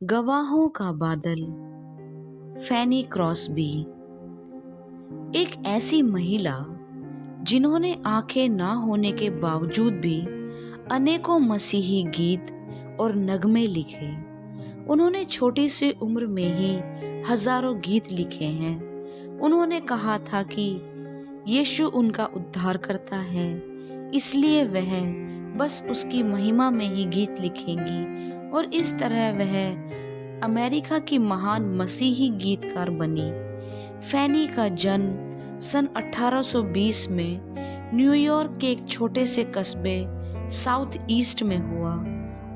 गवाहों का बादल। फैनी क्रॉस्बी एक ऐसी महिला जिन्होंने आंखें ना होने के बावजूद भी अनेकों मसीही गीत और नगमे लिखे। उन्होंने छोटी सी उम्र में ही हजारों गीत लिखे हैं। उन्होंने कहा था कि यीशु उनका उद्धार करता है, इसलिए वह बस उसकी महिमा में ही गीत लिखेंगी, और इस तरह वह अमेरिका की महान मसीही गीतकार बनी। फैनी का जन्म सन 1820 में न्यूयॉर्क के एक छोटे से कस्बे साउथ ईस्ट में हुआ।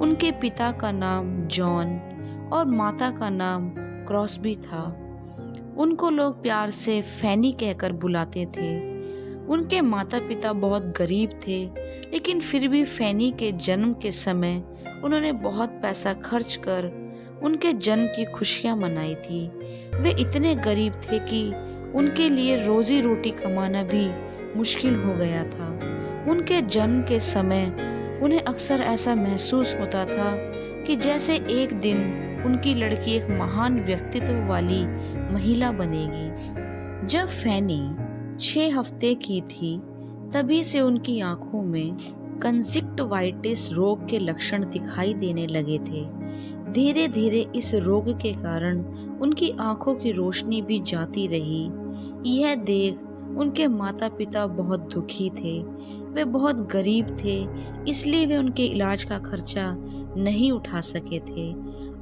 उनके पिता का नाम जॉन और माता का नाम क्रॉस्बी था। उनको लोग प्यार से फैनी कहकर बुलाते थे। उनके माता पिता बहुत गरीब थे, लेकिन फिर भी फैनी के जन्म के समय उन्होंने बहुत पैसा खर्च कर उनके जन्म की खुशियां मनाई थी। वे इतने गरीब थे कि उनके लिए रोजी रोटी कमाना भी मुश्किल हो गया था। उनके जन्म के समय उन्हें अक्सर ऐसा महसूस होता था कि जैसे एक दिन उनकी लड़की एक महान व्यक्तित्व वाली महिला बनेगी। जब फैनी 6 हफ्ते की थी, तभी से उनकी आंखों में कंजक्टिवाइटिस रोग के लक्षण दिखाई देने लगे थे। धीरे धीरे इस रोग के कारण उनकी आंखों की रोशनी भी जाती रही। यह देख उनके माता पिता बहुत दुखी थे। वे बहुत गरीब थे, इसलिए वे उनके इलाज का खर्चा नहीं उठा सके थे।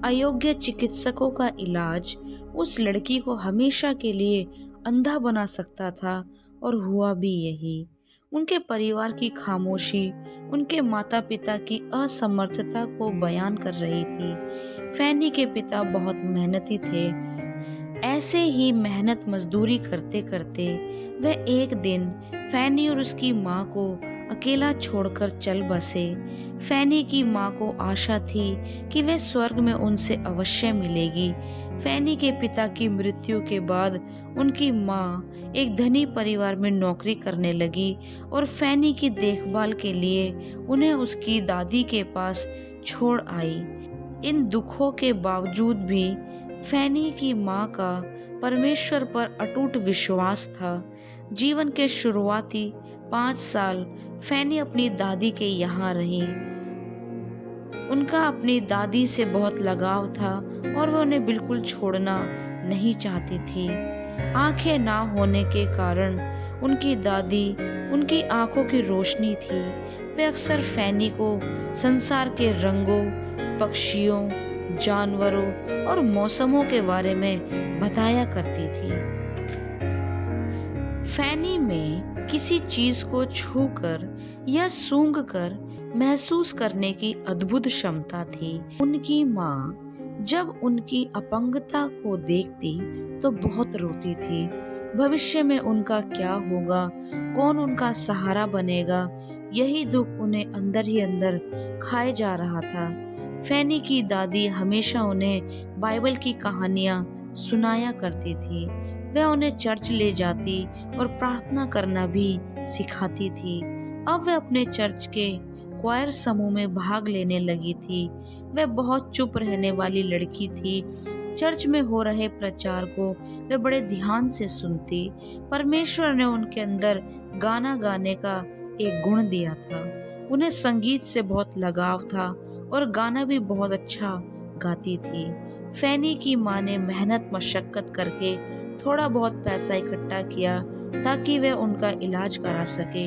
अयोग्य चिकित्सकों का इलाज उस लड़की को हमेशा के लिए अंधा बना सकता था, और हुआ भी यही। उनके परिवार की खामोशी उनके माता पिता की असमर्थता को बयान कर रही थी। फैनी के पिता बहुत मेहनती थे। ऐसे ही मेहनत मजदूरी करते करते वह एक दिन फैनी और उसकी माँ को अकेला छोड़कर चल बसे। फैनी की माँ को आशा थी कि वह स्वर्ग में उनसे अवश्य मिलेगी। फैनी के पिता की मृत्यु के बाद उनकी माँ एक धनी परिवार में नौकरी करने लगी और फैनी की देखभाल के लिए उन्हें उसकी दादी के पास छोड़ आई। इन दुखों के बावजूद भी फैनी की माँ का परमेश्वर पर अटूट विश्वास था। जीवन के शुरुआती 5 साल फैनी अपनी दादी के यहाँ रही। उनका अपनी दादी से बहुत लगाव था और वह उन्हें बिल्कुल छोड़ना नहीं चाहती थी। आंखें ना होने के कारण उनकी दादी उनकी आंखों की रोशनी थी। वे अक्सर फैनी को संसार के रंगों, पक्षियों, जानवरों और मौसमों के बारे में बताया करती थी। फैनी में किसी चीज को छूकर या सूंघकर महसूस करने की अद्भुत क्षमता थी। उनकी माँ जब उनकी अपंगता को देखती तो बहुत रोती थी। भविष्य में उनका क्या होगा, कौन उनका सहारा बनेगा, यही दुख उन्हें अंदर ही अंदर खाए जा रहा था। फैनी की दादी हमेशा उन्हें बाइबल की कहानियां सुनाया करती थी। वह उन्हें चर्च ले जाती और प्रार्थना करना भी सिखाती थी। अब वह अपने चर्च के क्वायर समूह में भाग लेने लगी थी। वह बहुत चुप रहने वाली लड़की थी। चर्च में हो रहे प्रचार को वह बड़े ध्यान से सुनती। परमेश्वर ने उनके अंदर गाना गाने का एक गुण दिया था। उन्हें संगीत से बहुत लगाव था और गाना भी बहुत अच्छा गाती थी। फैनी की माँ ने मेहनत मशक्कत करके थोड़ा बहुत पैसा इकट्ठा किया ताकि वह उनका इलाज करा सके,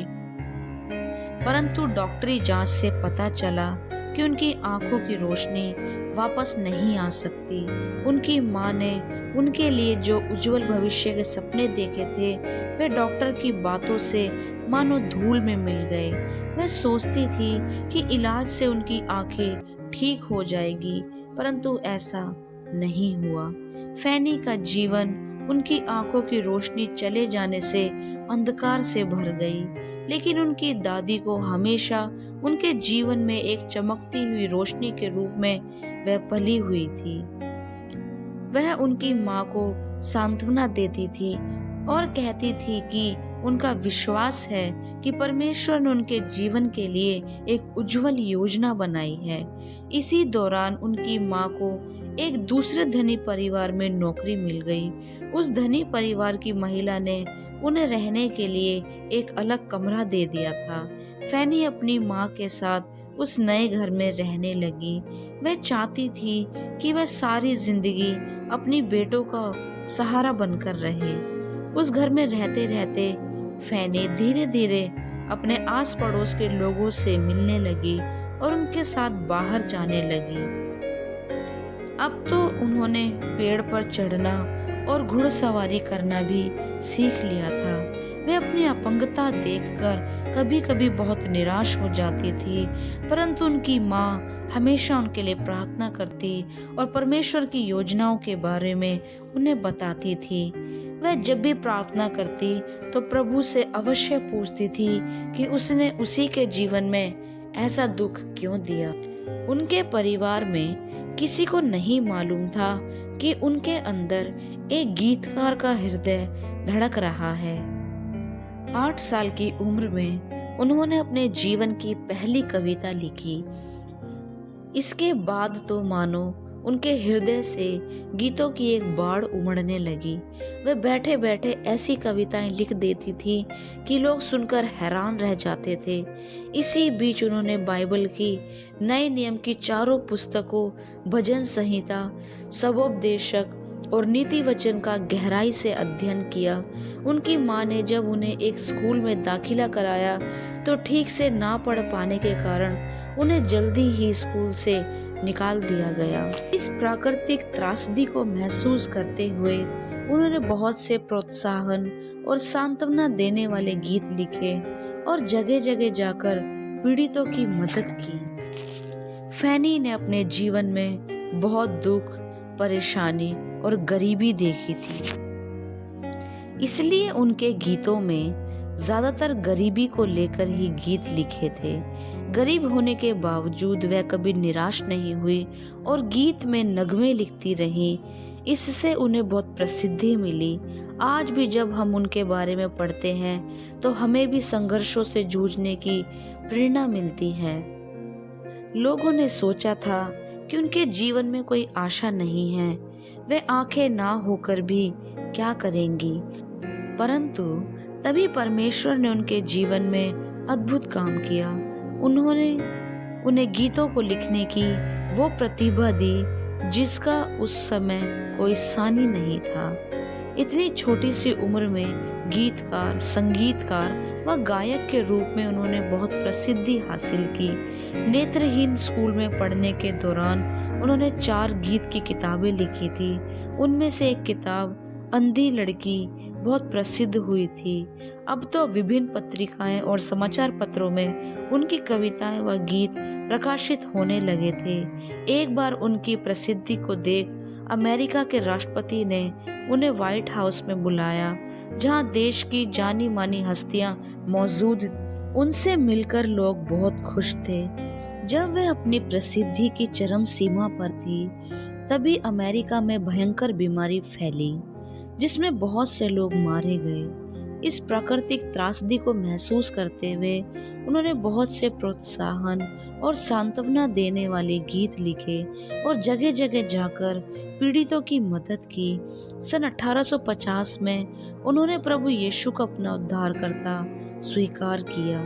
परंतु डॉक्टरी जांच से पता चला कि उनकी आंखों की रोशनी वापस नहीं आ सकती। उनकी माँ ने उनके लिए जो उज्जवल भविष्य के सपने देखे थे, वे डॉक्टर की बातों से मानो धूल में मिल गए। वह सोचती थी कि इलाज से उनकी आंखें ठीक हो जाएगी, परंतु ऐसा नहीं हुआ। फैनी का जीवन उनकी आंखों की रोशनी चले जाने से अंधकार से भर गई, लेकिन उनकी दादी को हमेशा उनके जीवन में एक चमकती हुई रोशनी के रूप में वह पली हुई थी। वह उनकी माँ को सांत्वना देती थी और कहती थी कि उनका विश्वास है कि परमेश्वर ने उनके जीवन के लिए एक उज्जवल योजना बनाई है। इसी दौरान उनकी माँ को एक दूसरे धनी परिवार में नौकरी मिल गई। उस धनी परिवार की महिला ने उन्हें रहने के लिए एक अलग कमरा दे दिया था। फैनी अपनी माँ के साथ उस नए घर में रहने लगी। वह चाहती थी कि वह सारी जिंदगी अपनी बेटों का सहारा बनकर रहे। उस घर में रहते रहते फैनी धीरे धीरे अपने आस पड़ोस के लोगों से मिलने लगी और उनके साथ बाहर जाने लगी। अब तो उन्होंने पेड़ पर चढ़ना और घुड़सवारी करना भी सीख लिया था। वे अपनी अपंगता देखकर कभी कभी बहुत निराश हो जाती थी, परंतु उनकी माँ हमेशा उनके लिए प्रार्थना करती और परमेश्वर की योजनाओं के बारे में उन्हें बताती थी। वह जब भी प्रार्थना करती तो प्रभु से अवश्य पूछती थी कि उसने उसी के जीवन में ऐसा दुख क्यों दिया। उनके परिवार में किसी को नहीं मालूम था कि उनके अंदर एक गीतकार का हृदय धड़क रहा है। 8 साल की उम्र में उन्होंने अपने जीवन की पहली कविता लिखी। इसके बाद तो मानो उनके हृदय से गीतों की एक बाढ़ उमड़ने लगी। वे बैठे बैठे ऐसी कविताएं लिख देती थी कि लोग सुनकर हैरान रह जाते थे। इसी बीच उन्होंने बाइबल की नए नियम की चारों पुस्तकों, भजन संहिता, सबोपदेशक और नीति वचन का गहराई से अध्ययन किया। उनकी माँ ने जब उन्हें एक स्कूल में दाखिला कराया तो ठीक से ना पढ़ पाने के कारण उन्हें जल्दी ही स्कूल से निकाल दिया गया। इस प्राकृतिक त्रासदी को महसूस करते हुए उन्होंने बहुत से प्रोत्साहन और सांत्वना देने वाले गीत लिखे और जगह जगह जाकर पीड़ितों की मदद की। फैनी ने अपने जीवन में बहुत दुख, परेशानी और गरीबी देखी थी, इसलिए उनके गीतों में ज्यादातर गरीबी को लेकर ही गीत लिखे थे। गरीब होने के बावजूद वह कभी निराश नहीं हुई और गीत में नगमे लिखती रही। इससे उन्हें बहुत प्रसिद्धि मिली। आज भी जब हम उनके बारे में पढ़ते हैं तो हमें भी संघर्षों से जूझने की प्रेरणा मिलती है। लोगों ने सोचा था कि उनके जीवन में कोई आशा नहीं है, वे आंखें ना होकर भी क्या करेंगी, परंतु तभी परमेश्वर ने उनके जीवन में अद्भुत काम किया। उन्होंने उन्हें गीतों को लिखने की वो प्रतिभा दी जिसका उस समय कोई सानी नहीं था। इतनी छोटी सी उम्र में गीतकार, संगीतकार व गायक के रूप में उन्होंने बहुत प्रसिद्धि हासिल की। नेत्रहीन स्कूल में पढ़ने के दौरान उन्होंने 4 गीत की किताबें लिखी थी। उनमें से एक किताब अंधी लड़की बहुत प्रसिद्ध हुई थी। अब तो विभिन्न पत्रिकाएं और समाचार पत्रों में उनकी कविताएं व गीत प्रकाशित होने लगे थे। एक बार उनकी प्रसिद्धि को देख अमेरिका के राष्ट्रपति ने उन्हें व्हाइट हाउस में बुलाया, जहां देश की जानी मानी हस्तियां मौजूद। उनसे मिलकर लोग बहुत खुश थे। जब वे अपनी प्रसिद्धि की चरम सीमा पर थी, तभी अमेरिका में भयंकर बीमारी फैली जिसमें बहुत से लोग मारे गए। इस प्राकृतिक त्रासदी को महसूस करते हुए उन्होंने बहुत से प्रोत्साहन और सांत्वना देने वाले गीत लिखे और जगह जगह जाकर पीड़ितों की मदद की। सन 1850 में उन्होंने प्रभु यीशु को अपना उद्धारकर्ता स्वीकार किया।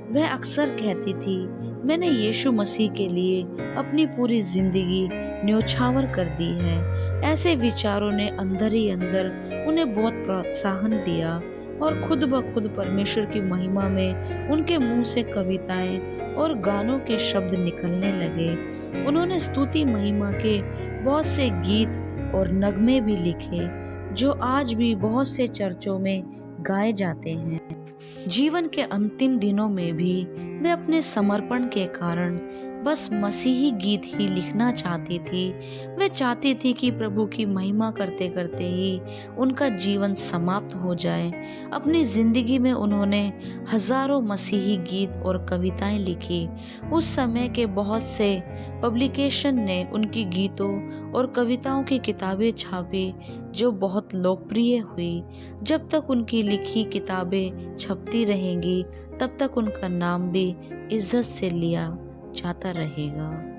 वह अक्सर कहती थी, मैंने यीशु मसीह के लिए अपनी पूरी जिंदगी न्योछावर कर दी है। ऐसे विचारों ने अंदर ही अंदर उन्हें बहुत प्रोत्साहन दिया और खुद ब खुद परमेश्वर की महिमा में उनके मुंह से कविताएं और गानों के शब्द निकलने लगे। उन्होंने स्तुति महिमा के बहुत से गीत और नगमे भी लिखे जो आज भी बहुत से चर्चों में गाए जाते हैं। जीवन के अंतिम दिनों में भी वे अपने समर्पण के कारण बस मसीही गीत ही लिखना चाहती थी। वे चाहती थी कि प्रभु की महिमा करते करते ही उनका जीवन समाप्त हो जाए। अपनी ज़िंदगी में उन्होंने हजारों मसीही गीत और कविताएं लिखी। उस समय के बहुत से पब्लिकेशन ने उनकी गीतों और कविताओं की किताबें छापी, जो बहुत लोकप्रिय हुई। जब तक उनकी लिखी किताबें छपती रहेंगी, तब तक उनका नाम भी इज्जत से लिया जाता रहेगा।